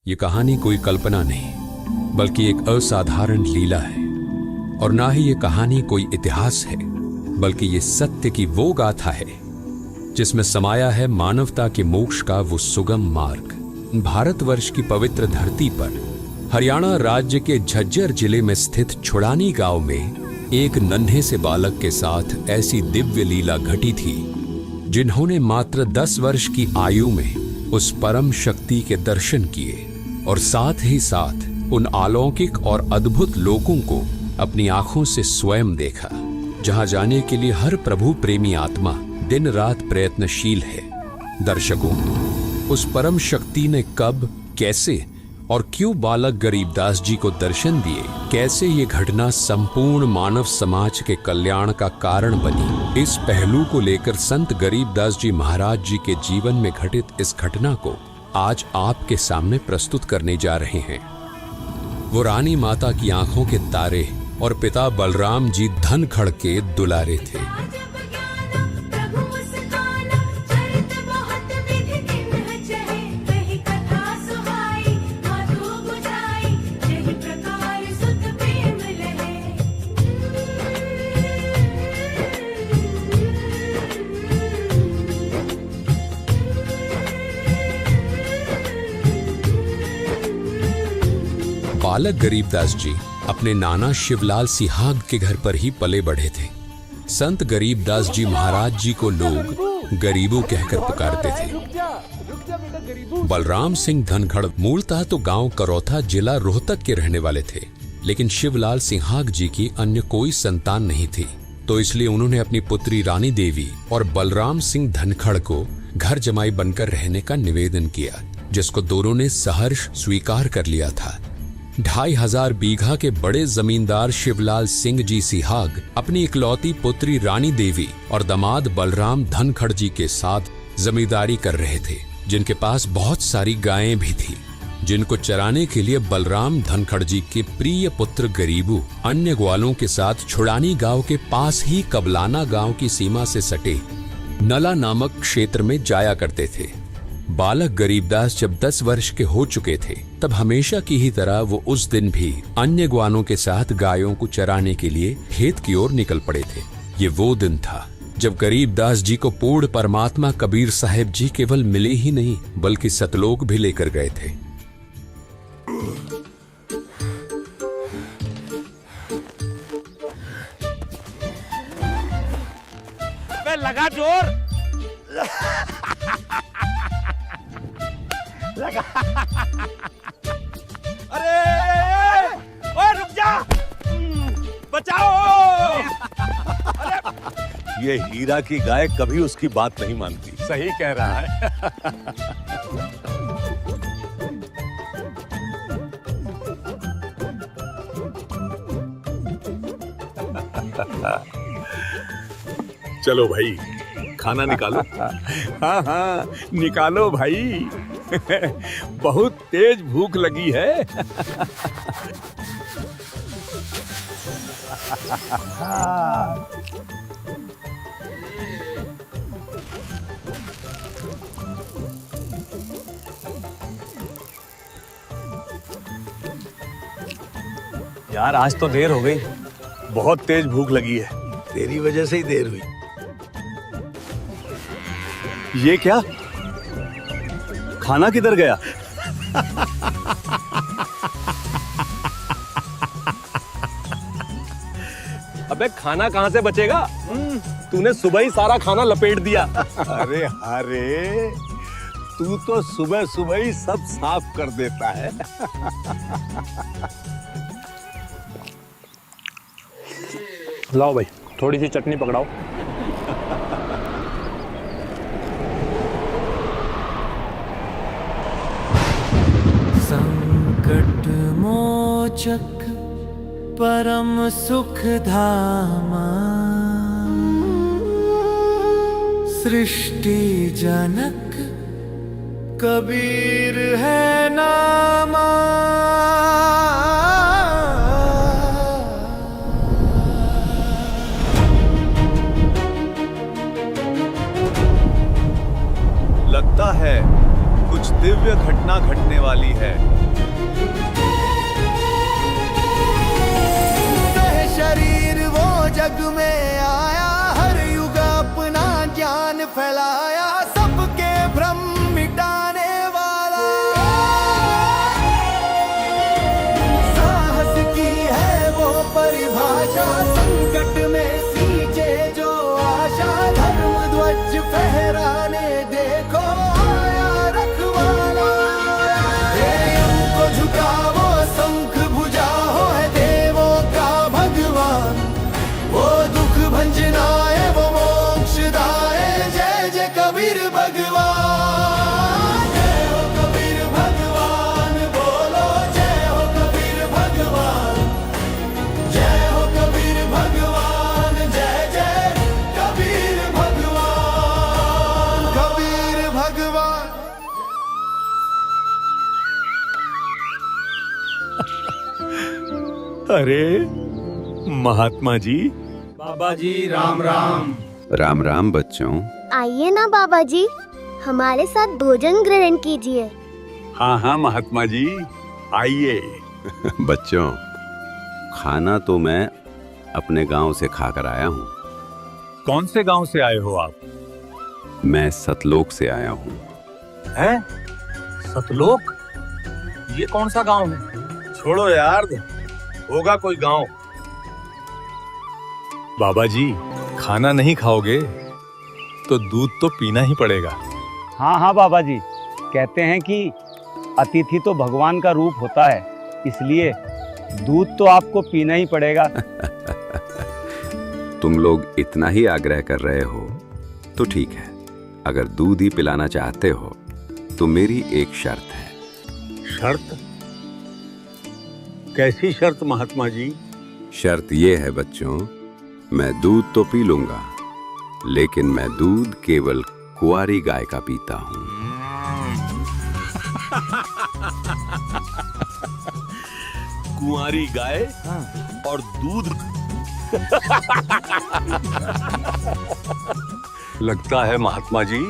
ये कहानी कोई कल्पना नहीं, बल्कि एक असाधारण लीला है। और ना ही ये कहानी कोई इतिहास है, बल्कि ये सत्य की वो गाथा है जिसमें समाया है मानवता के मोक्ष का वो सुगम मार्ग। भारतवर्ष की पवित्र धरती पर हरियाणा राज्य के झज्जर जिले में स्थित छुड़ानी गांव में एक नन्हे से बालक के साथ ऐसी दिव्य लीला घटी थी, जिन्होंने मात्र 10 वर्ष की आयु में उस परम शक्ति के दर्शन किए और साथ ही साथ उन अलौकिक और अद्भुत लोकों को अपनी आंखों से स्वयं देखा, जहां जाने के लिए हर प्रभु प्रेमी आत्मा दिन रात प्रयत्नशील है। दर्शकों, उस परम शक्ति ने कब, कैसे और क्यों बालक गरीबदास जी को दर्शन दिए, कैसे ये घटना संपूर्ण मानव समाज के कल्याण का कारण बनी, इस पहलू को लेकर संत गरीबदास जी महाराज जी के जीवन में घटित इस घटना को आज आपके सामने प्रस्तुत करने जा रहे हैं। वो रानी माता की आंखों के तारे और पिता बलराम जी धनखड़ के दुलारे थे। बालक गरीबदास जी अपने नाना शिवलाल सिहाग के घर पर ही पले बढ़े थे। संत गरीबदास जी महाराज जी को लोग गरीबू कहकर पुकारते थे। बलराम सिंह धनखड़ मूलतः तो गांव करौथा जिला रोहतक के रहने वाले थे, लेकिन शिवलाल सिहाग जी की अन्य कोई संतान नहीं थी, तो इसलिए उन्होंने अपनी पुत्री रानी देवी और बलराम सिंह धनखड़ को घर जमाई बनकर रहने का निवेदन किया, जिसको दोनों ने सहर्ष स्वीकार कर लिया था। 2500 बीघा के बड़े जमींदार शिवलाल सिंह जी सिहाग अपनी इकलौती पुत्री रानी देवी और दामाद बलराम धनखड़ जी के साथ जमींदारी कर रहे थे, जिनके पास बहुत सारी गायें भी थी, जिनको चराने के लिए बलराम धनखड़ जी के प्रिय पुत्र गरीबू अन्य ग्वालों के साथ छुड़ानी गांव के पास ही कबलाना गांव की सीमा से सटे नला नामक क्षेत्र में जाया करते थे। बालक गरीबदास जब 10 वर्ष के हो चुके थे, तब हमेशा की ही तरह वो उस दिन भी अन्य ग्वालों के साथ गायों को चराने के लिए खेत की ओर निकल पड़े थे। ये वो दिन था जब गरीबदास जी को पूर्ण परमात्मा कबीर साहिब जी केवल मिले ही नहीं, बल्कि सतलोक भी लेकर गए थे। लगा जोर लगा। अरे ओए रुक जा, बचाओ। अरे ये हीरा की गाय कभी उसकी बात नहीं मानती। सही कह रहा है। चलो भाई, खाना निकालो। हाँ हाँ निकालो भाई। बहुत तेज भूख लगी है। यार आज तो देर हो गई, बहुत तेज भूख लगी है। तेरी वजह से ही देर हुई। ये क्या, खाना किधर गया? अबे खाना कहाँ से बचेगा? तूने सुबह ही सारा खाना लपेट दिया। अरे अरे, तू तो सुबह सुबह ही सब साफ कर देता है। लाओ भाई, थोड़ी सी चटनी पकड़ाओ। संकट मोचक परम सुख धामा, सृष्टि जनक कबीर है नामा। लगता है कुछ दिव्य घटना घटना घटने वाली है। शरीर वो जग में आया, हर युग अपना ज्ञान फैलाया, सबके भ्रम मिटाने वाला। साहस की है वो परिभाषा, संकट में सींचे जो आशा, धर्म ध्वज फहराने देखो आया रखवाला। प्रेम को झुकावो शंख भुजा हो, है देवों का भगवान, वो दुख भंजनाए वो मोक्षदाए, जय जय कबीर भगवान। जय हो कबीर भगवान, बोलो जय हो कबीर भगवान। जय हो कबीर भगवान, जय जय कबीर भगवान। कबीर भगवान। अरे महात्मा जी, राम राम बच्चों। आइए ना बाबा जी, हमारे साथ भोजन ग्रहण कीजिए। हाँ हाँ महात्मा जी, आइए। बच्चों, खाना तो मैं अपने गांव से खाकर आया हूँ। कौन से गांव से आए हो आप? मैं सतलोक से आया हूँ। हैं? सतलोक? ये कौन सा गांव है? छोड़ो यार, होगा कोई गांव। बाबा जी, खाना नहीं खाओगे तो दूध तो पीना ही पड़ेगा। हाँ हाँ बाबा जी, कहते हैं कि अतिथि तो भगवान का रूप होता है, इसलिए दूध तो आपको पीना ही पड़ेगा। तुम लोग इतना ही आग्रह कर रहे हो तो ठीक है। अगर दूध ही पिलाना चाहते हो तो मेरी एक शर्त है। शर्त? कैसी शर्त महात्मा जी? शर्त ये है बच्चों, मैं दूध तो पी लूंगा, लेकिन मैं दूध केवल कुंवारी गाय का पीता हूँ। कुंवारी गाय और दूध। लगता है महात्मा जी,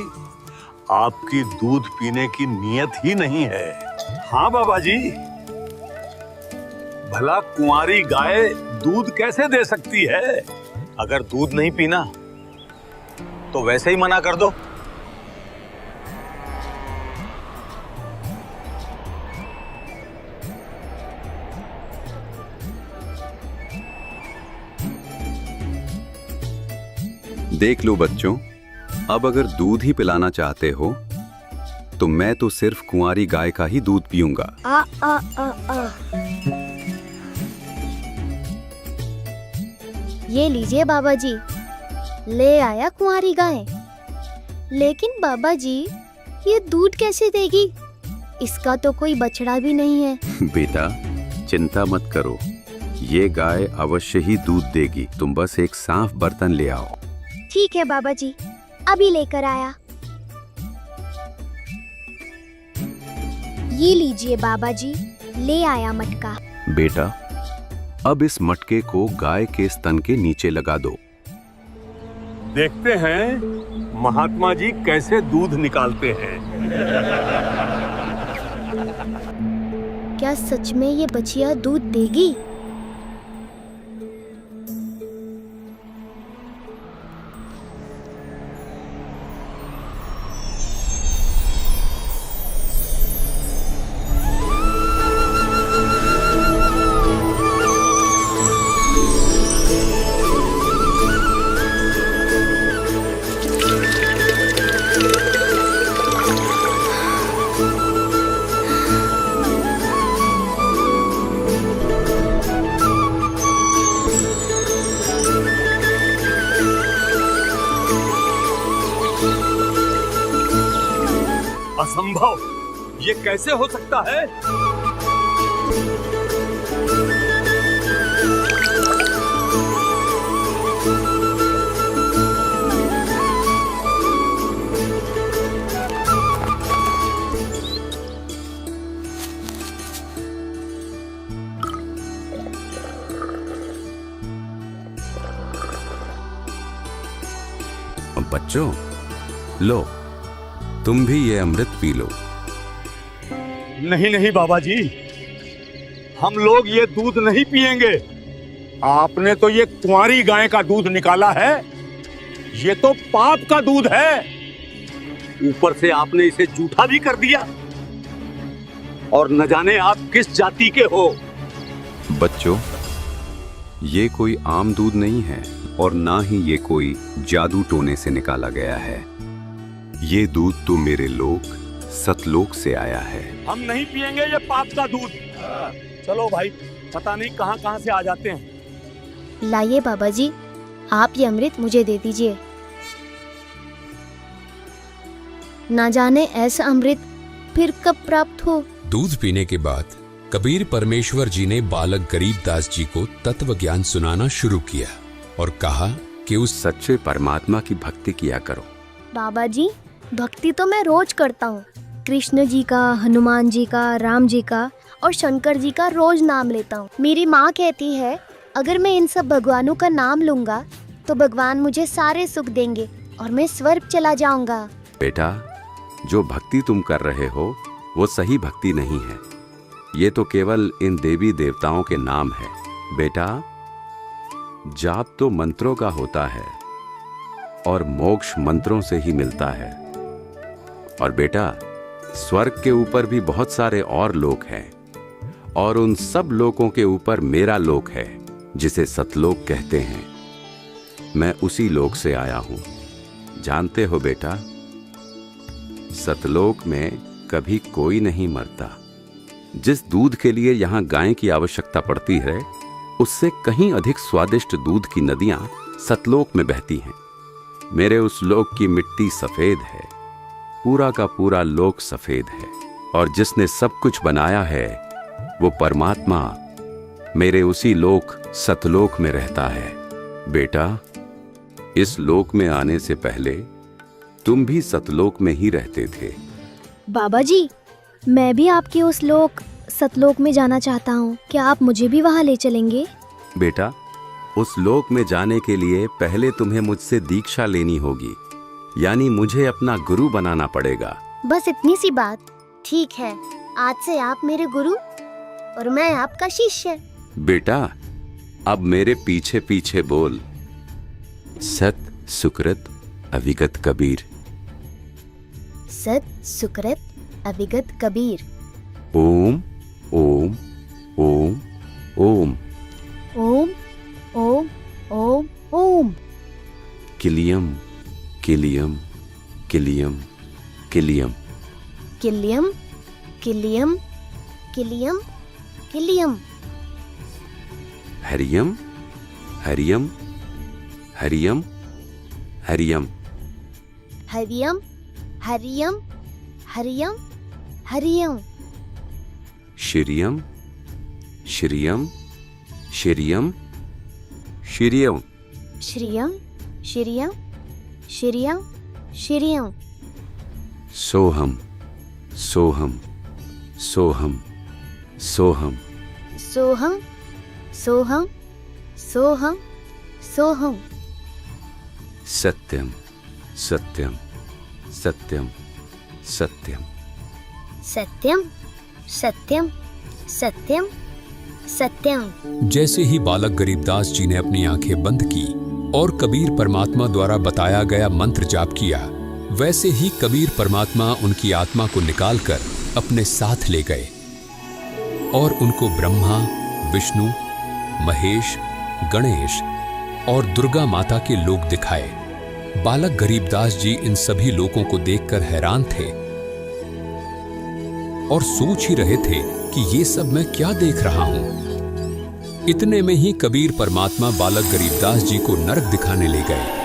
आपकी दूध पीने की नीयत ही नहीं है। हाँ बाबा जी, भला कुंवारी गाय दूध कैसे दे सकती है? अगर दूध नहीं पीना तो वैसे ही मना कर दो। देख लो बच्चों, अब अगर दूध ही पिलाना चाहते हो तो मैं तो सिर्फ कुंवारी गाय का ही दूध पीऊंगा। ये लीजिए बाबा जी, ले आया कुंवारी गाय। लेकिन बाबा जी, ये दूध कैसे देगी? इसका तो कोई बछड़ा भी नहीं है। बेटा, चिंता मत करो, ये गाय अवश्य ही दूध देगी। तुम बस एक साफ बर्तन ले आओ। ठीक है बाबा जी, अभी लेकर आया। ये लीजिए बाबा जी, ले आया मटका। बेटा, अब इस मटके को गाय के स्तन के नीचे लगा दो। देखते हैं महात्मा जी कैसे दूध निकालते हैं। क्या सच में ये बछिया दूध देगी? असंभव, ये कैसे हो सकता है? बच्चों, लो, तुम भी ये अमृत पी लो। नहीं नहीं बाबा जी, हम लोग ये दूध नहीं पिएंगे। आपने तो ये कुंवारी गाय का दूध निकाला है, ये तो पाप का दूध है। ऊपर से आपने इसे जूठा भी कर दिया, और न जाने आप किस जाति के हो। बच्चों, ये कोई आम दूध नहीं है और ना ही ये कोई जादू टोने से निकाला गया है। ये दूध तो मेरे लोक सतलोक से आया है। हम नहीं पिएंगे ये पाप का दूध। चलो भाई, पता नहीं कहां कहां से आ जाते हैं। लाइए बाबा जी, आप ये अमृत मुझे दे दीजिए। ना जाने ऐसा अमृत फिर कब प्राप्त हो। दूध पीने के बाद कबीर परमेश्वर जी ने बालक गरीबदास जी को तत्व ज्ञान सुनाना शुरू किया और कहा कि उस सच्चे परमात्मा की भक्ति किया करो। बाबा जी, भक्ति तो मैं रोज करता हूँ। कृष्ण जी का, हनुमान जी का, राम जी का और शंकर जी का रोज नाम लेता हूँ। मेरी माँ कहती है अगर मैं इन सब भगवानों का नाम लूंगा तो भगवान मुझे सारे सुख देंगे और मैं स्वर्ग चला जाऊंगा। बेटा, जो भक्ति तुम कर रहे हो वो सही भक्ति नहीं है। ये तो केवल इन देवी देवताओं के नाम है। बेटा, जाप तो मंत्रों का होता है और मोक्ष मंत्रों से ही मिलता है। और बेटा, स्वर्ग के ऊपर भी बहुत सारे और लोक हैं और उन सब लोकों के ऊपर मेरा लोक है जिसे सतलोक कहते हैं। मैं उसी लोक से आया हूं। जानते हो बेटा, सतलोक में कभी कोई नहीं मरता। जिस दूध के लिए यहाँ गाय की आवश्यकता पड़ती है, उससे कहीं अधिक स्वादिष्ट दूध की नदियां सतलोक में बहती हैं। मेरे उस लोक की मिट्टी सफेद है, पूरा का पूरा लोक सफेद है, और जिसने सब कुछ बनाया है वो परमात्मा मेरे उसी लोक सतलोक में रहता है। बेटा, इस लोक में आने से पहले तुम भी सतलोक में ही रहते थे। बाबा जी, मैं भी आपके उस लोक सतलोक में जाना चाहता हूँ। क्या आप मुझे भी वहाँ ले चलेंगे? बेटा, उस लोक में जाने के लिए पहले तुम्हें मुझसे दीक्षा लेनी होगी, यानी मुझे अपना गुरु बनाना पड़ेगा। बस इतनी सी बात। ठीक है, आज से आप मेरे गुरु और मैं आपका शिष्य। बेटा, अब मेरे पीछे पीछे बोल, सत सुकृत अविगत कबीर। सत सुकृत अविगत कबीर। ओम ओम ओम ओम। ओम ओम ओम ओम। किलियम किलियम किलियम किलियम। किलियम किलियम किलियम किलियम। हरियम हरियम हरियम हरियम। हरियम हरियम हरियम हरियम। श्रियम श्रियम श्रियम श्रियम। श्रियम श्रियम श्रियम श्रियम। सोहम सोहम सोहम सोहम। सोहम सोहम सोहम सोहम। सत्यम सत्यम सत्यम सत्यम। सत्यम सत्यम सत्यम सत्यम। जैसे ही बालक गरीबदास जी ने अपनी आंखें बंद की और कबीर परमात्मा द्वारा बताया गया मंत्र जाप किया, वैसे ही कबीर परमात्मा उनकी आत्मा को निकालकर अपने साथ ले गए और उनको ब्रह्मा, विष्णु, महेश, गणेश और दुर्गा माता के लोक दिखाए। बालक गरीबदास जी इन सभी लोकों को देखकर हैरान थे और सोच ही रहे थे कि ये सब मैं क्या देख रहा हूं। इतने में ही कबीर परमात्मा बालक गरीबदास जी को नरक दिखाने ले गए।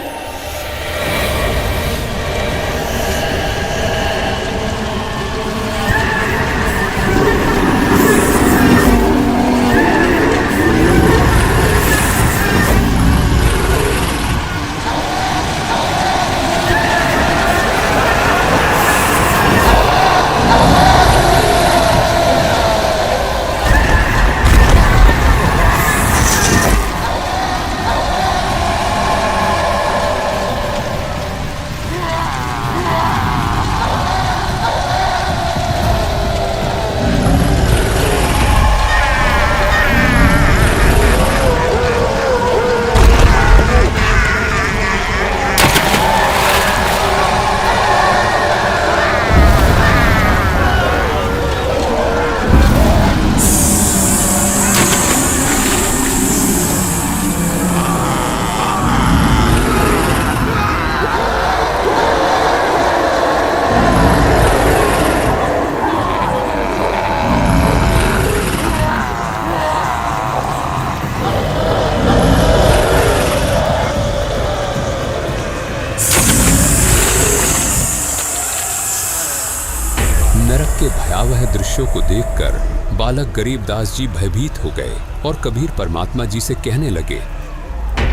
दृश्यों को देखकर बालक गरीबदास जी भयभीत हो गए और कबीर परमात्मा जी से कहने लगे,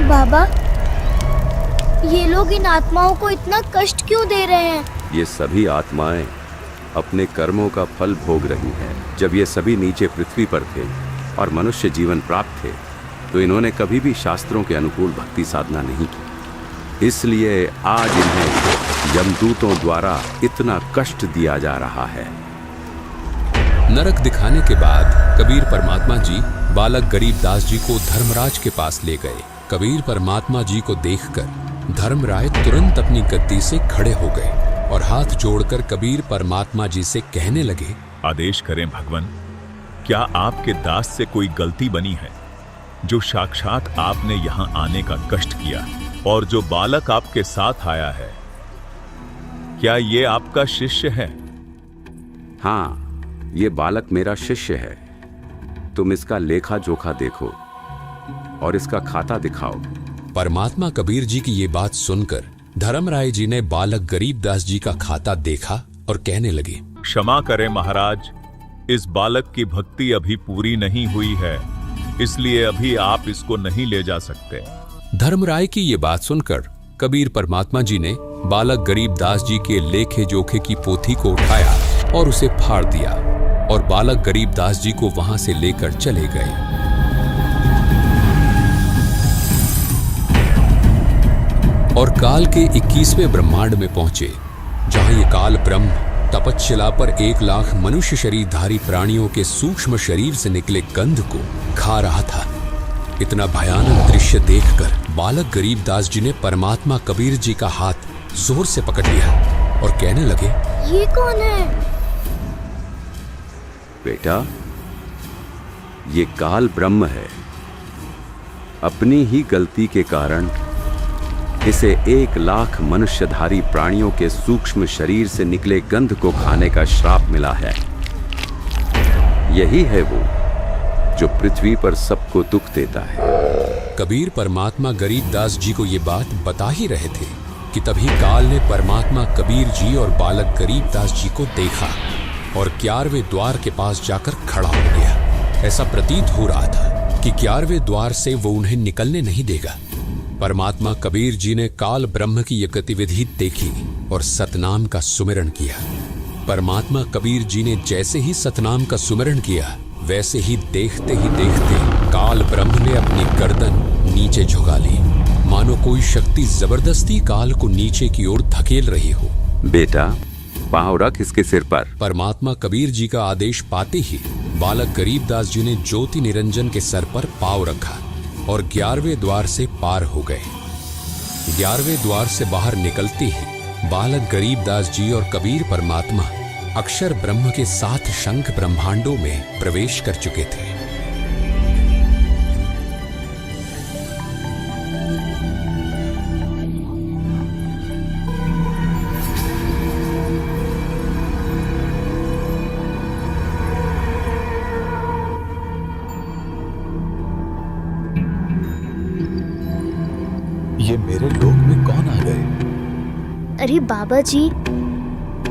बाबा, ये लोग इन आत्माओं को इतना कष्ट क्यों दे रहे हैं? ये सभी आत्माएं अपने कर्मों का फल भोग रही हैं। जब ये सभी नीचे पृथ्वी पर थे और मनुष्य जीवन प्राप्त थे, तो इन्होंने कभी भी शास्त्रों के अनुकूल भक्ति साधना नहीं की। इसलिए आज इन्हें यमदूतों द्वारा इतना कष्ट दिया जा रहा है। नरक दिखाने के बाद कबीर परमात्मा जी बालक गरीबदास जी को धर्मराज के पास ले गए। कबीर परमात्मा जी को देखकर धर्मराय तुरंत अपनी गद्दी से खड़े हो गए और हाथ जोड़कर कबीर परमात्मा जी से कहने लगे, आदेश करें भगवान, क्या आपके दास से कोई गलती बनी है जो साक्षात आपने यहाँ आने का कष्ट किया? और जो बालक आपके साथ आया है, क्या ये आपका शिष्य है? हाँ, ये बालक मेरा शिष्य है। तुम इसका लेखा जोखा देखो और इसका खाता दिखाओ। परमात्मा कबीर जी की ये बात सुनकर धर्मराय जी ने बालक गरीबदास जी का खाता देखा और कहने लगे, क्षमा करें महाराज, इस बालक की भक्ति अभी पूरी नहीं हुई है, इसलिए अभी आप इसको नहीं ले जा सकते। धर्मराय की ये बात सुनकर कबीर परमात्मा जी ने बालक गरीबदास जी के लेखे जोखे की पोथी को उठाया और उसे फाड़ दिया और बालक गरीबदास जी को वहां से लेकर चले गए। और काल के 21वें ब्रह्मांड में पहुंचे, जहां ये काल ब्रह्म तपस्शिला पर 1 लाख मनुष्य शरीरधारी प्राणियों के सूक्ष्म शरीर से निकले गंध को खा रहा था। इतना भयानक दृश्य देखकर बालक गरीबदास जी ने परमात्मा कबीर जी का हाथ जोर से पकड़ लिया और कहने लगे, ये कौन है? बेटा, ये काल ब्रह्म है। अपनी ही गलती के कारण इसे 1 लाख मनुष्यधारी प्राणियों के सूक्ष्म शरीर से निकले गंध को खाने का श्राप मिला है। यही है वो जो पृथ्वी पर सबको दुख देता है। कबीर परमात्मा गरीबदास जी को ये बात बता ही रहे थे कि तभी काल ने परमात्मा कबीर जी और बालक गरीबदास जी को देखा और 11वें द्वार के पास जाकर खड़ा हो गया। ऐसा प्रतीत हो रहा था कि 11वें द्वार से वो उन्हें निकलने नहीं देगा। परमात्मा कबीर जी ने काल ब्रह्म की यह गतिविधि देखी और सतनाम का सुमिरन किया। परमात्मा कबीर जी ने जैसे ही सतनाम का सुमिरन किया, वैसे ही देखते काल ब्रह्म ने अपनी गर्दन नीचे झुका ली, मानो कोई शक्ति जबरदस्ती काल को नीचे की ओर धकेल रही हो। बेटा, पांव रख इसके सिर पर। परमात्मा कबीर जी का आदेश पाते ही बालक गरीबदास जी ने ज्योति निरंजन के सर पर पांव रखा और 11वें द्वार से पार हो गए। 11वें द्वार से बाहर निकलते ही बालक गरीबदास जी और कबीर परमात्मा अक्षर ब्रह्म के 7 शंख ब्रह्मांडों में प्रवेश कर चुके थे। ये मेरे लोक में कौन आ गए? अरे बाबा जी,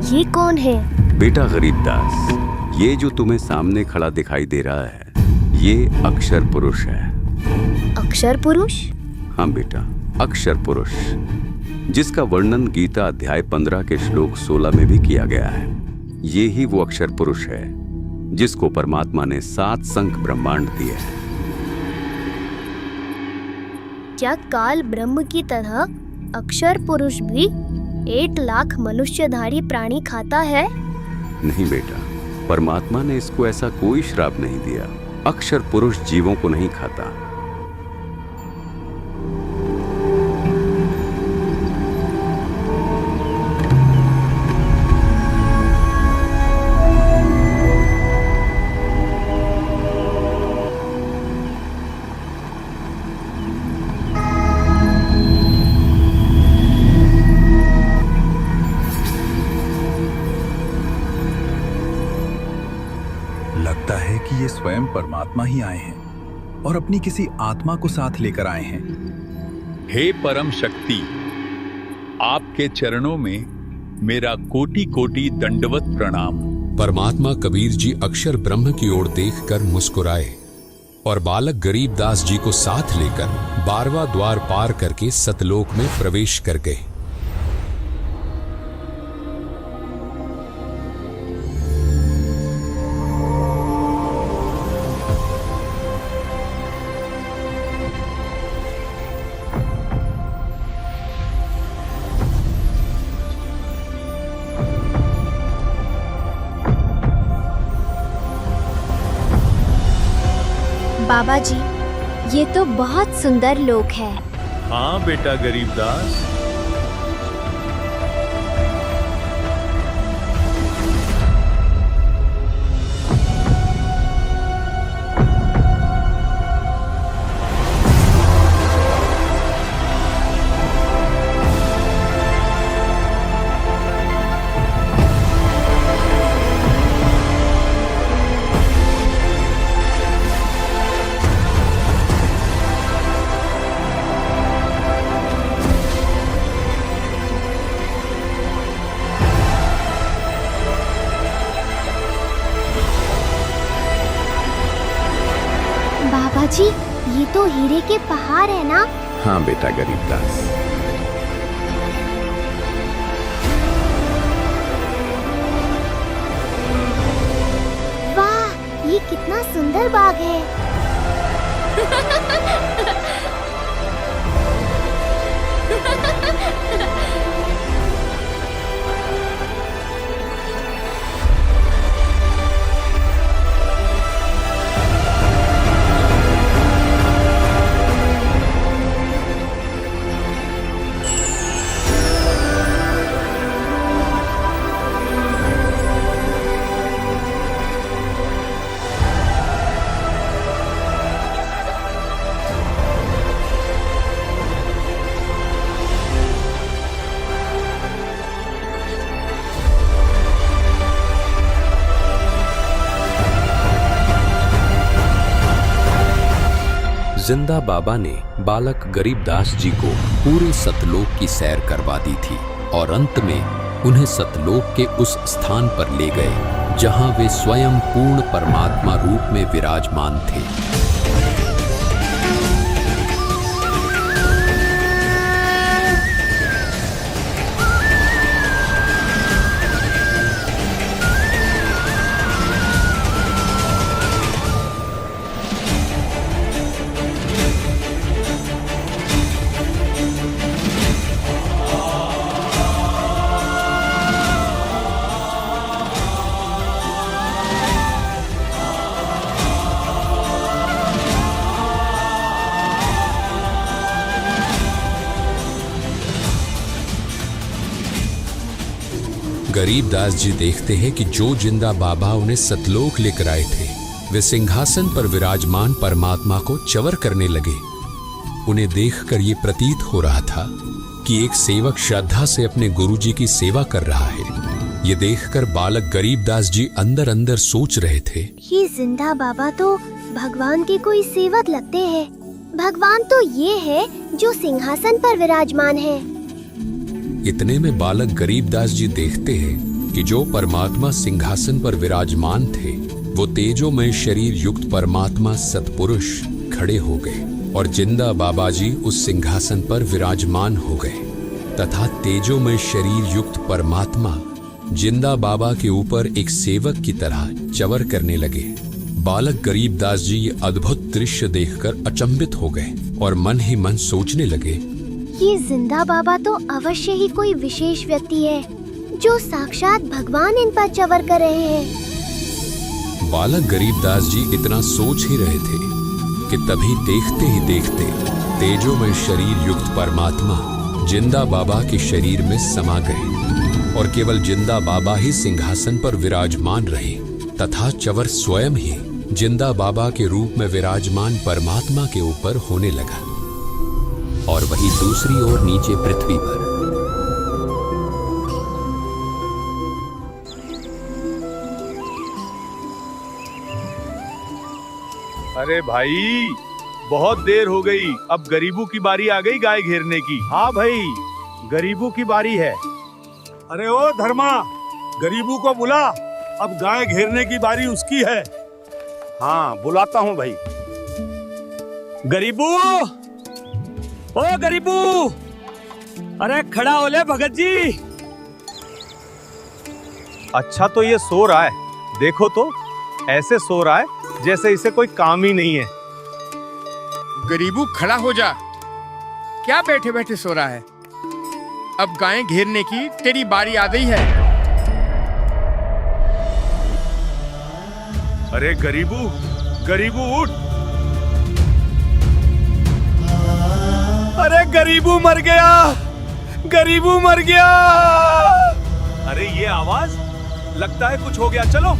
ये कौन है? बेटा गरीबदास, ये जो तुम्हें सामने खड़ा दिखाई दे रहा है, ये अक्षर पुरुष है। अक्षर पुरुष? हाँ बेटा, अक्षर पुरुष, जिसका वर्णन गीता अध्याय 15 के श्लोक 16 में भी किया गया है। ये ही वो अक्षर पुरुष है जिसको परमात्मा ने 7 शंख ब्रह्मांड दिए हैं। क्या काल ब्रह्म की तरह अक्षर पुरुष भी 1 लाख मनुष्यधारी प्राणी खाता है? नहीं बेटा, परमात्मा ने इसको ऐसा कोई श्राप नहीं दिया। अक्षर पुरुष जीवों को नहीं खाता। लगता है कि ये स्वयं परमात्मा ही आए हैं और अपनी किसी आत्मा को साथ लेकर आए हैं। हे परम शक्ति, आपके चरणों में मेरा कोटि कोटि दंडवत प्रणाम। परमात्मा कबीर जी अक्षर ब्रह्म की ओर देखकर मुस्कुराए और बालक गरीबदास जी को साथ लेकर 12वां द्वार पार करके सतलोक में प्रवेश कर गए। बाबा जी, ये तो बहुत सुंदर लोक है। हाँ बेटा गरीबदास, बाबा जी, ये तो हीरे के पहाड़ है ना? हाँ बेटा गरीबदास। वाह, ये कितना सुंदर बाग है। जिंदा बाबा ने बालक गरीबदास जी को पूरे सतलोक की सैर करवा दी थी और अंत में उन्हें सतलोक के उस स्थान पर ले गए जहां वे स्वयं पूर्ण परमात्मा रूप में विराजमान थे। गरीबदास जी देखते हैं कि जो जिंदा बाबा उन्हें सतलोक लेकर आए थे वे सिंहासन पर विराजमान परमात्मा को च्वर करने लगे। उन्हें देखकर ये प्रतीत हो रहा था कि एक सेवक श्रद्धा से अपने गुरुजी की सेवा कर रहा है। ये देखकर बालक गरीबदास जी अंदर अंदर सोच रहे थे, ये जिंदा बाबा तो भगवान के कोई सेवक लगते हैं। भगवान तो ये है जो सिंहासन पर विराजमान है। इतने में बालक गरीबदास जी देखते हैं कि जो परमात्मा सिंहासन पर विराजमान थे वो तेजोमय शरीर युक्त परमात्मा सतपुरुष खड़े हो गए और जिंदा बाबा जी उस सिंहासन पर विराजमान हो गए तथा तेजोमय शरीर युक्त परमात्मा जिंदा बाबा के ऊपर एक सेवक की तरह च्वर करने लगे। बालक गरीबदास जी ये अद्भुत दृश्य देखकर अचंभित हो गए और मन ही मन सोचने लगे, ये जिंदा बाबा तो अवश्य ही कोई विशेष व्यक्ति है जो साक्षात भगवान इन पर च्वर कर रहे हैं। बालक गरीबदास जी इतना सोच ही रहे थे कि तभी देखते ही देखते तेजोमय शरीर युक्त परमात्मा जिंदा बाबा के शरीर में समा गए और केवल जिंदा बाबा ही सिंहासन पर विराजमान रहे तथा च्वर स्वयं ही जिंदा बाबा के रूप में विराजमान परमात्मा के ऊपर होने लगा। और वहीं दूसरी ओर नीचे पृथ्वी पर अरे भाई बहुत देर हो गई, अब गरीबों की बारी आ गई गाय घेरने की। हाँ भाई, गरीबों की बारी है। अरे ओ धर्मा, गरीबों को बुला, अब गाय घेरने की बारी उसकी है। हाँ, बुलाता हूँ भाई। गरीबू, ओ गरीबू, अरे खड़ा हो ले भगत जी। अच्छा तो ये सो रहा है, देखो तो ऐसे सो रहा है जैसे इसे कोई काम ही नहीं है। गरीबू खड़ा हो जा, क्या बैठे बैठे सो रहा है? अब गायें घेरने की तेरी बारी आ गई है। अरे गरीबू, गरीबू उठ। अरे गरीबू मर गया, गरीबू मर गया। अरे ये आवाज, लगता है कुछ हो गया। चलो।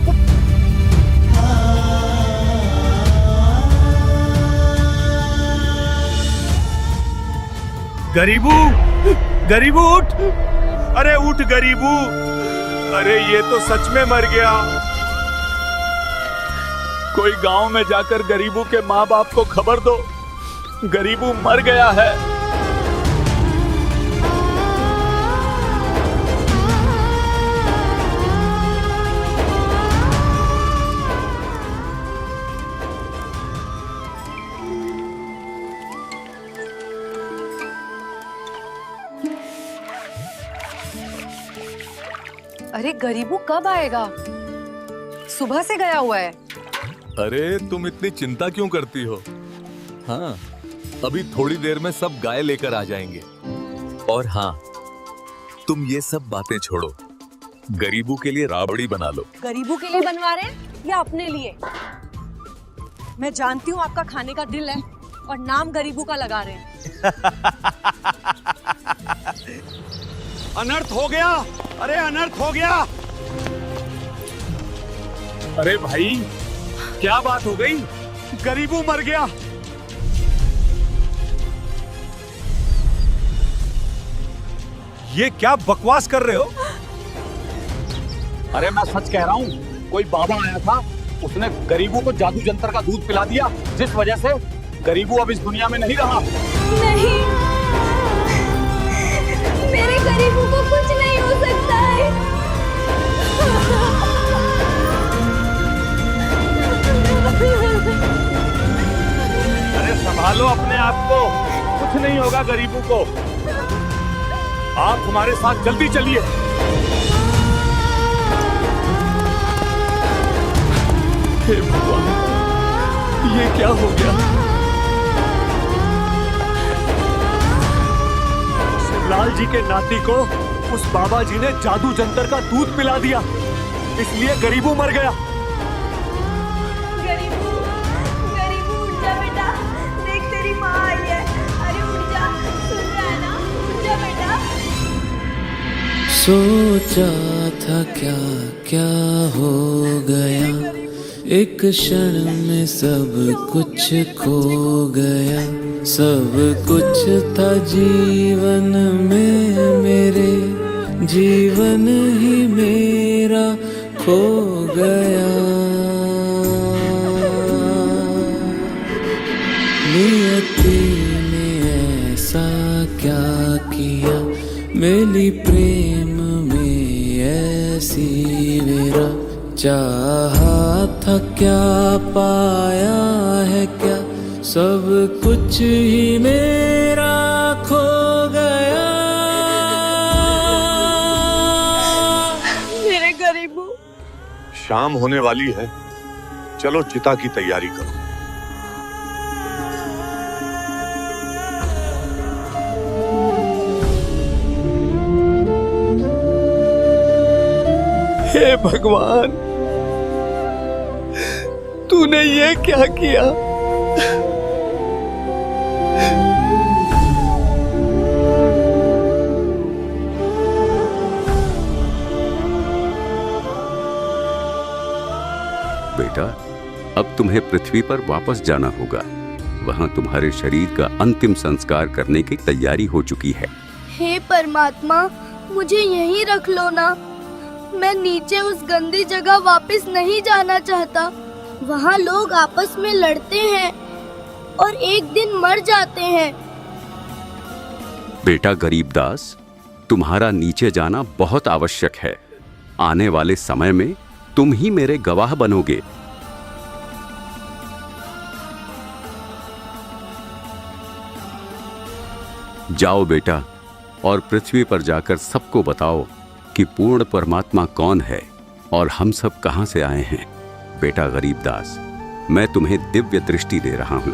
गरीबू, गरीबू उठ। अरे उठ गरीबू। अरे ये तो सच में मर गया। कोई गांव में जाकर गरीबू के माँ बाप को खबर दो, गरीबू मर गया है। अरे गरीबू कब आएगा? सुबह से गया हुआ है। अरे तुम इतनी चिंता क्यों करती हो? हाँ, अभी थोड़ी देर में सब गाय लेकर आ जाएंगे। और हाँ, तुम ये सब बातें छोड़ो, गरीबू के लिए राबड़ी बना लो। गरीबू के लिए बनवा रहे हैं या अपने लिए? मैं जानती हूँ आपका खाने का दिल है और नाम गरीबू का लगा रहे हैं। अनर्थ हो गया, अरे अनर्थ हो गया। अरे भाई, क्या बात हो गई? गरीबू मर गया। ये क्या बकवास कर रहे हो? अरे मैं सच कह रहा हूँ, कोई बाबा आया था, उसने गरीबू को जादू जंतर का दूध पिला दिया, जिस वजह से गरीबू अब इस दुनिया में नहीं रहा। नहीं, मेरे गरीबू को कुछ नहीं हो सकता है। अरे संभालो अपने आप को, कुछ नहीं होगा गरीबू को। आप हमारे साथ जल्दी चलिए। हे भगवान, ये क्या हो गया? शिवलाल जी के नाती को उस बाबा जी ने जादू जंतर का दूध पिला दिया, इसलिए गरीबू मर गया। गरीबू, गरीबू उठ जा बेटा, देख तेरी माँ आई है। अरे उठ जा, सुन रहा है ना? उठ जा बेटा। सोचा था क्या क्या हो गया, एक क्षण में सब कुछ खो गया। सब कुछ था जीवन में मेरे, जीवन ही मेरा खो गया। नियति ने ऐसा क्या किया, मेरी प्रेम में ऐसी मेरा। चाहा था क्या पाया है क्या, सब कुछ ही मेरा खो गया। मेरे गरीबू। शाम होने वाली है, चलो चिता की तैयारी करो। हे भगवान, तूने ये क्या किया? बेटा, अब तुम्हें पृथ्वी पर वापस जाना होगा। वहां तुम्हारे शरीर का अंतिम संस्कार करने की तैयारी हो चुकी है। हे परमात्मा, मुझे यहीं रख लो ना। मैं नीचे उस गंदी जगह वापस नहीं जाना चाहता। वहाँ लोग आपस में लड़ते हैं और एक दिन मर जाते हैं। बेटा गरीबदास, तुम्हारा नीचे जाना बहुत आवश्यक है। आने वाले समय में तुम ही मेरे गवाह बनोगे। जाओ बेटा, और पृथ्वी पर जाकर सबको बताओ कि पूर्ण परमात्मा कौन है और हम सब कहां से आए हैं। बेटा गरीबदास, मैं तुम्हें दिव्य दृष्टि दे रहा हूं।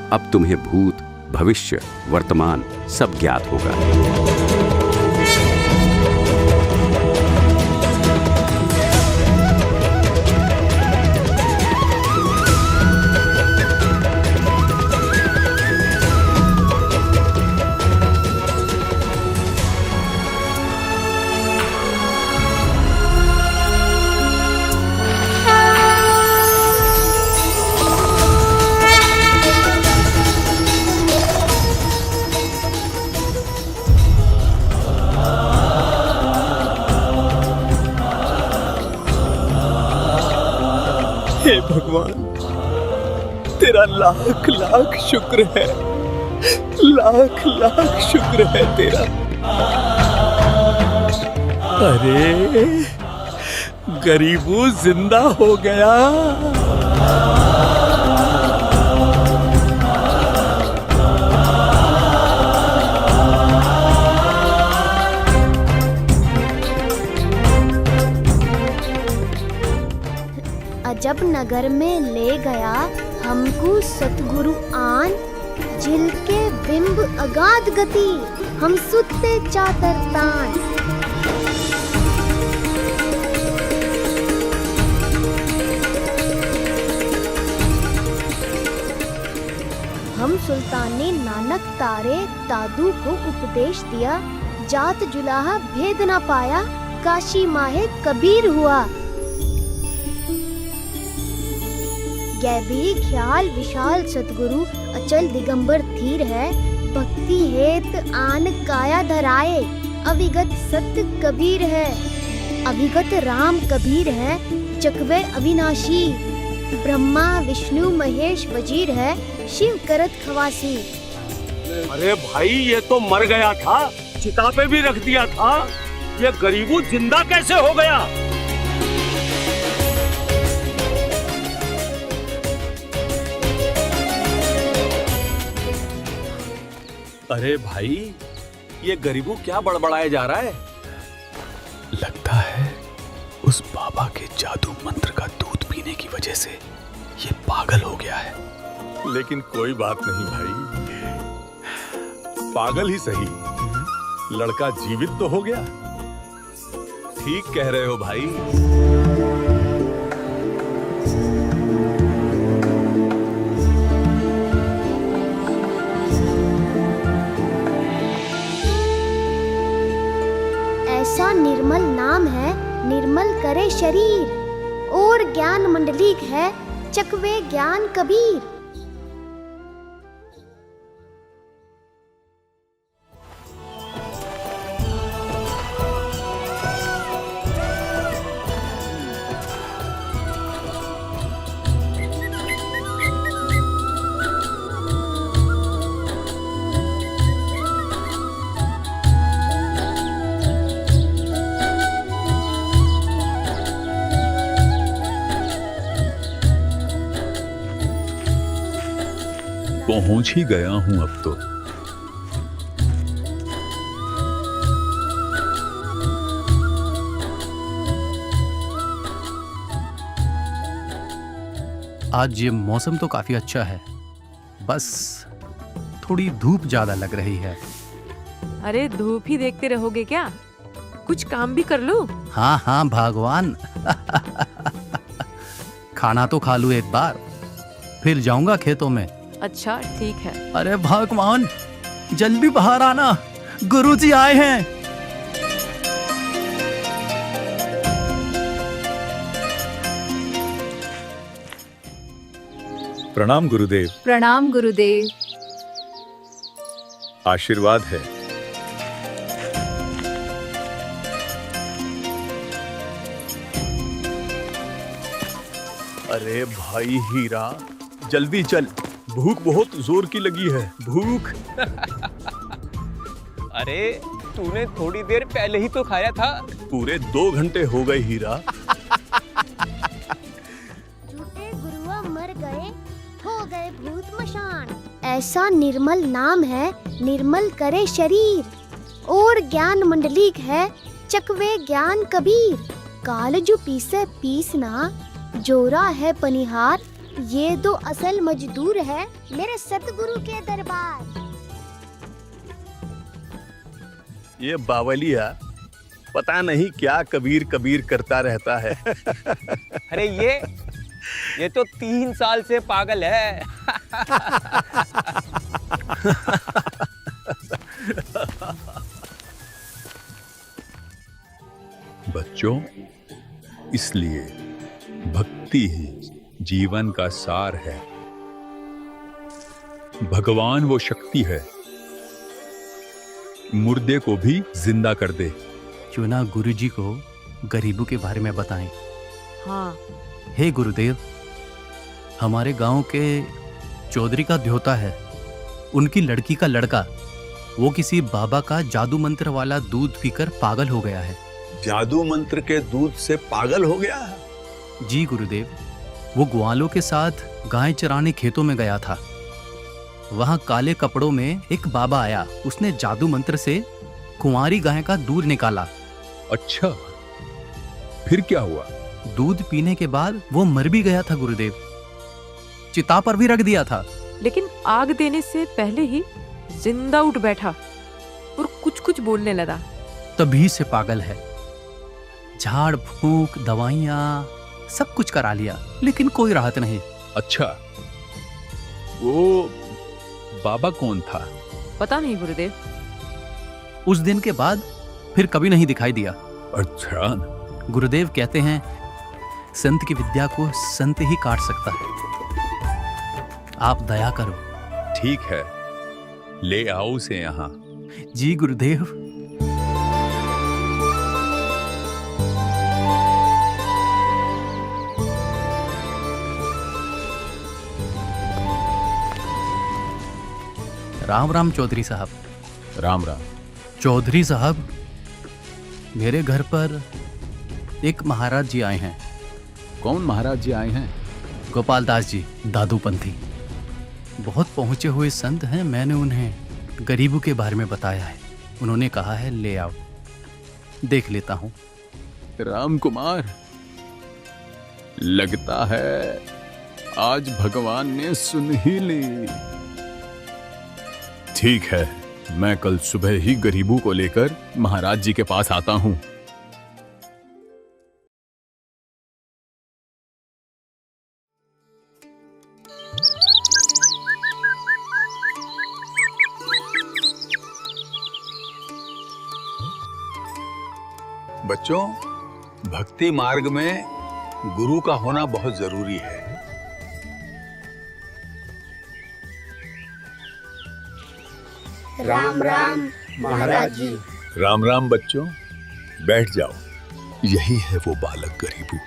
अब तुम्हें भूत, भविष्य, वर्तमान सब ज्ञात होगा। हे भगवान, तेरा लाख लाख शुक्र है, लाख लाख शुक्र है तेरा। अरे गरीबू जिंदा हो गया। जब नगर में ले गया हमको सतगुरु आन, जिल के बिंब अगाध गति हम सुते चातर तान। हम सुल्ताने नानक तारे दादू को उपदेश दिया, जात जुलाहा भेद ना पाया, काशी माहे कबीर हुआ। गैबी ख्याल विशाल सतगुरु अचल दिगंबर धीर है, भक्ति हेत आन काया धराए, अविगत सत्य कबीर है। अविगत राम कबीर है, चकवे अविनाशी, ब्रह्मा विष्णु महेश वजीर है, शिव करत खवासी। अरे भाई, ये तो मर गया था, चिता पे भी रख दिया था, ये गरीबू जिंदा कैसे हो गया? अरे भाई, ये गरीबू क्या बड़बड़ाया जा रहा है? लगता है उस बाबा के जादू मंत्र का दूध पीने की वजह से ये पागल हो गया है। लेकिन कोई बात नहीं भाई, पागल ही सही, लड़का जीवित तो हो गया। ठीक कह रहे हो भाई। ऐसा निर्मल नाम है, निर्मल करे शरीर, और ज्ञान मंडलीक है, चकवे ज्ञान कबीर। पहुंच ही गया हूं अब तो। आज ये मौसम तो काफी अच्छा है, बस थोड़ी धूप ज्यादा लग रही है। अरे धूप ही देखते रहोगे क्या? कुछ काम भी कर लो। हाँ हाँ भगवान। खाना तो खा लूं एक बार, फिर जाऊंगा खेतों में। अच्छा ठीक है। अरे भगवान, जल्दी बाहर आना, गुरुजी आए हैं। प्रणाम गुरुदेव। प्रणाम गुरुदेव। आशीर्वाद है। अरे भाई हीरा, जल्दी चल, भूख बहुत जोर की लगी है, भूख। अरे तूने थोड़ी देर पहले ही तो खाया था। पूरे 2 घंटे हो गए हीरा। ऐसा निर्मल नाम है, निर्मल करे शरीर। और ज्ञान मंडलीक है, चकवे ज्ञान कबीर। काल जो पीसे पीसना, जोरा है पनिहार। ये तो असल मजदूर है मेरे सतगुरु के दरबार। ये बावलिया पता नहीं क्या कबीर कबीर करता रहता है। अरे ये तो 3 साल से पागल है। बच्चों, इसलिए भक्ति ही जीवन का सार है। भगवान वो शक्ति है, मुर्दे को भी जिंदा कर दे। क्यों ना गुरुजी को गरीबों के बारे में बताएं। हाँ, हे गुरुदेव, हमारे गांव के चौधरी का ध्योता है, उनकी लड़की का लड़का, वो किसी बाबा का जादू मंत्र वाला दूध पीकर पागल हो गया है। जादू मंत्र के दूध से पागल हो गया है? जी गुरुदेव, वो ग्वालों के साथ गाय चराने खेतों में गया था। वहां काले कपड़ों में एक बाबा आया, उसने जादू मंत्र से कुंवारी गाय का दूध निकाला। अच्छा, फिर क्या हुआ? दूध पीने के बाद वो मर भी गया था गुरुदेव, चिता पर भी रख दिया था। लेकिन आग देने से पहले ही जिंदा उठ बैठा और कुछ कुछ बोलने लगा। तभी से पागल है। झाड़ फूंक, दवाइयाँ सब कुछ करा लिया, लेकिन कोई राहत नहीं। अच्छा, वो बाबा कौन था? पता नहीं गुरुदेव। उस दिन के बाद फिर कभी नहीं दिखाई दिया। अच्छा। गुरुदेव कहते हैं, संत की विद्या को संत ही काट सकता है। आप दया करो। ठीक है, ले आओ उसे यहाँ। जी गुरुदेव। राम राम चौधरी साहब। राम राम। चौधरी साहब, मेरे घर पर एक महाराज जी आए हैं। कौन महाराज जी आए हैं? गोपाल दास जी, दादूपंथी। बहुत पहुंचे हुए संत हैं। मैंने उन्हें गरीबों के बारे में बताया है। उन्होंने कहा है ले आओ, देख लेता हूं। राम कुमार, लगता है आज भगवान ने सुन ही ली। ठीक है, मैं कल सुबह ही गरीबों को लेकर महाराज जी के पास आता हूं। बच्चों, भक्ति मार्ग में गुरु का होना बहुत जरूरी है। राम राम महाराज जी। राम राम बच्चों, बैठ जाओ। यही है वो बालक गरीबू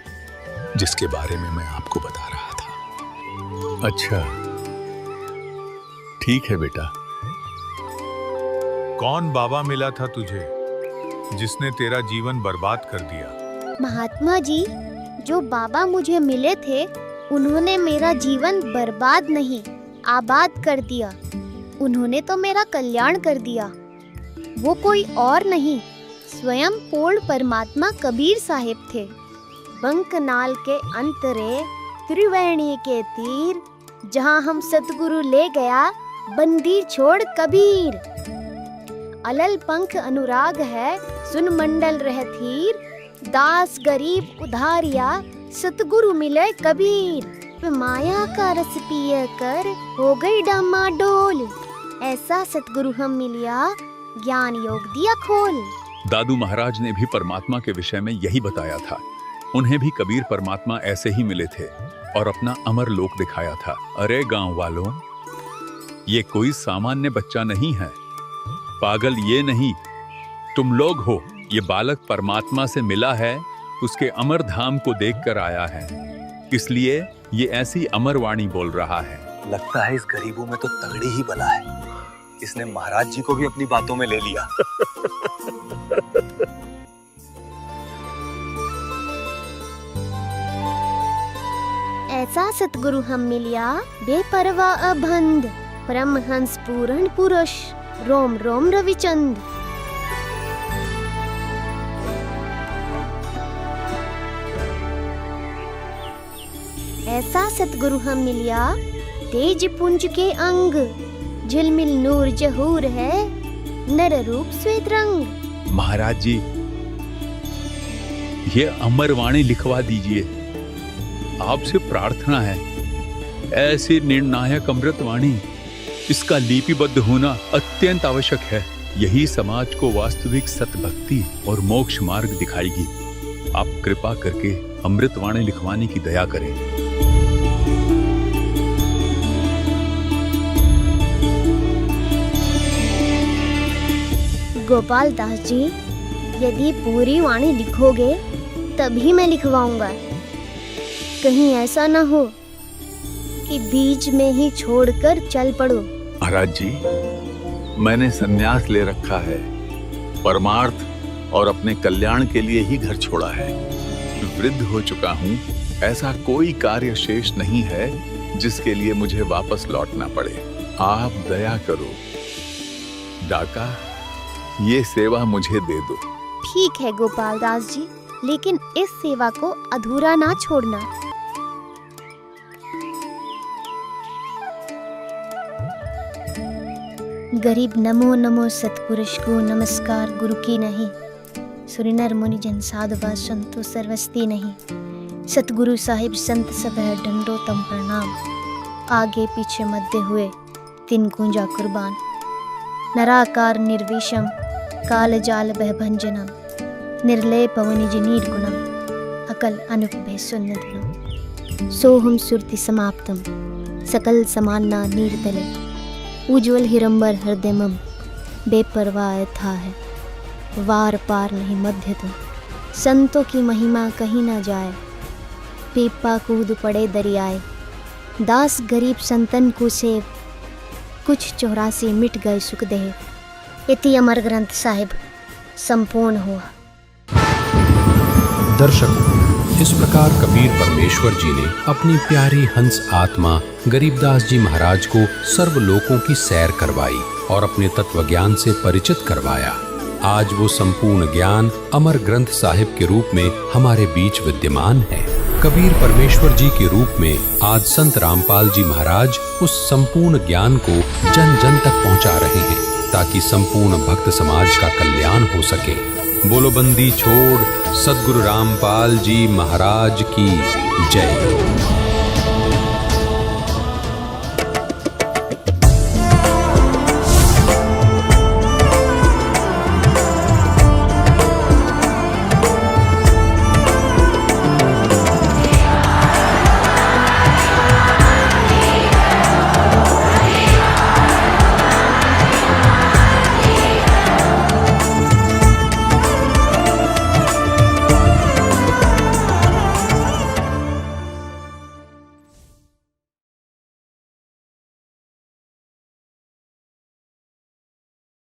जिसके बारे में मैं आपको बता रहा था। अच्छा, ठीक है बेटा। कौन बाबा मिला था तुझे जिसने तेरा जीवन बर्बाद कर दिया? महात्मा जी, जो बाबा मुझे मिले थे, उन्होंने मेरा जीवन बर्बाद नहीं, आबाद कर दिया। उन्होंने तो मेरा कल्याण कर दिया। वो कोई और नहीं, स्वयं पूर्ण परमात्मा कबीर साहिब थे। बंकनाल के अंतरे त्रिवेणी के तीर, जहाँ हम सतगुरु ले गया बंदी छोड़ कबीर। अलल पंख अनुराग है, सुन मंडल रह थीर। दास गरीब उधारिया, सतगुरु मिले कबीर। माया का रस पिए कर हो गई डामाडोल। ऐसा सतगुरु हम मिलिया, ज्ञान योग दिया खोल। दादू महाराज ने भी परमात्मा के विषय में यही बताया था। उन्हें भी कबीर परमात्मा ऐसे ही मिले थे और अपना अमर लोक दिखाया था। अरे गांव वालों, ये कोई सामान्य बच्चा नहीं है। पागल ये नहीं, तुम लोग हो। ये बालक परमात्मा से मिला है, उसके अमर धाम को देखकर आया है, इसलिए ये ऐसी अमर वाणी बोल रहा है। लगता है इस गरीबों में तो तगड़ी ही बला है। इसने महाराज जी को भी अपनी बातों में ले लिया। ऐसा सतगुरु हम मिलिया, बेपरवाह अबंध। परमहंस पूर्ण पुरुष रोम रोम रविचंद। ऐसा सतगुरु हम मिलिया, तेज पुंज के अंग, झिलमिल नूर जहूर है, नर रूप श्वेत रंग। महाराज जी, ये अमर वाणी लिखवा दीजिए। आपसे प्रार्थना है, ऐसी निर्णायक अमृत वाणी, इसका लिपिबद्ध होना अत्यंत आवश्यक है। यही समाज को वास्तविक सतभक्ति और मोक्ष मार्ग दिखाएगी। आप कृपा करके अमृत वाणी लिखवाने की दया करें। गोपाल दास जी, यदि पूरी वाणी लिखोगे तभी मैं लिखवाऊंगा। कहीं ऐसा ना हो कि बीच में ही छोड़कर चल पड़ो। महाराज जी, मैंने संन्यास ले रखा है, परमार्थ और अपने कल्याण के लिए ही घर छोड़ा है। वृद्ध हो चुका हूँ, ऐसा कोई कार्य शेष नहीं है जिसके लिए मुझे वापस लौटना पड़े। आप दया करो, डाका, ये सेवा मुझे दे दो। ठीक है गोपाल दास जी, लेकिन इस सेवा को अधूरा ना छोड़ना। गरीब नमो नमो सतपुरुष को नमस्कार गुरु की नहीं, सुरिनर मुनि जन साधवा संतो सर्वस्ती नहीं। सतगुरु साहिब संत सब है डंडो तम प्रणाम, आगे पीछे मध्य हुए तीन गुंजा कुर्बान। नराकार निर्विषम काल जाल भयभंजनम, निर्लय पवनिज निर्गुणम, अकल अनुपभय सुन्नतनम। सोहम सुरति समाप्तम, सकल समान्ना नीरतले, उज्ज्वल हिरंबर हृदयमम, बेपरवाह था है, वार पार नहीं मध्य तुम। संतों की महिमा कहीं ना जाए, पीपा कूद पड़े दरियाए। दास गरीब संतन को सेव, कुछ 84 मिट गए सुख देह। इति अमर ग्रंथ साहिब संपूर्ण हुआ। दर्शकों, इस प्रकार कबीर परमेश्वर जी ने अपनी प्यारी हंस आत्मा गरीबदास जी महाराज को सर्वलोकों की सैर करवाई और अपने तत्व ज्ञान से परिचित करवाया। आज वो संपूर्ण ज्ञान अमर ग्रंथ साहिब के रूप में हमारे बीच विद्यमान है। कबीर परमेश्वर जी के रूप में आज संत रामपाल जी महाराज उस संपूर्ण ज्ञान को जन जन तक पहुंचा रहे हैं, ताकि संपूर्ण भक्त समाज का कल्याण हो सके। बोलो बंदी छोड़ सद्गुरु रामपाल जी महाराज की जय।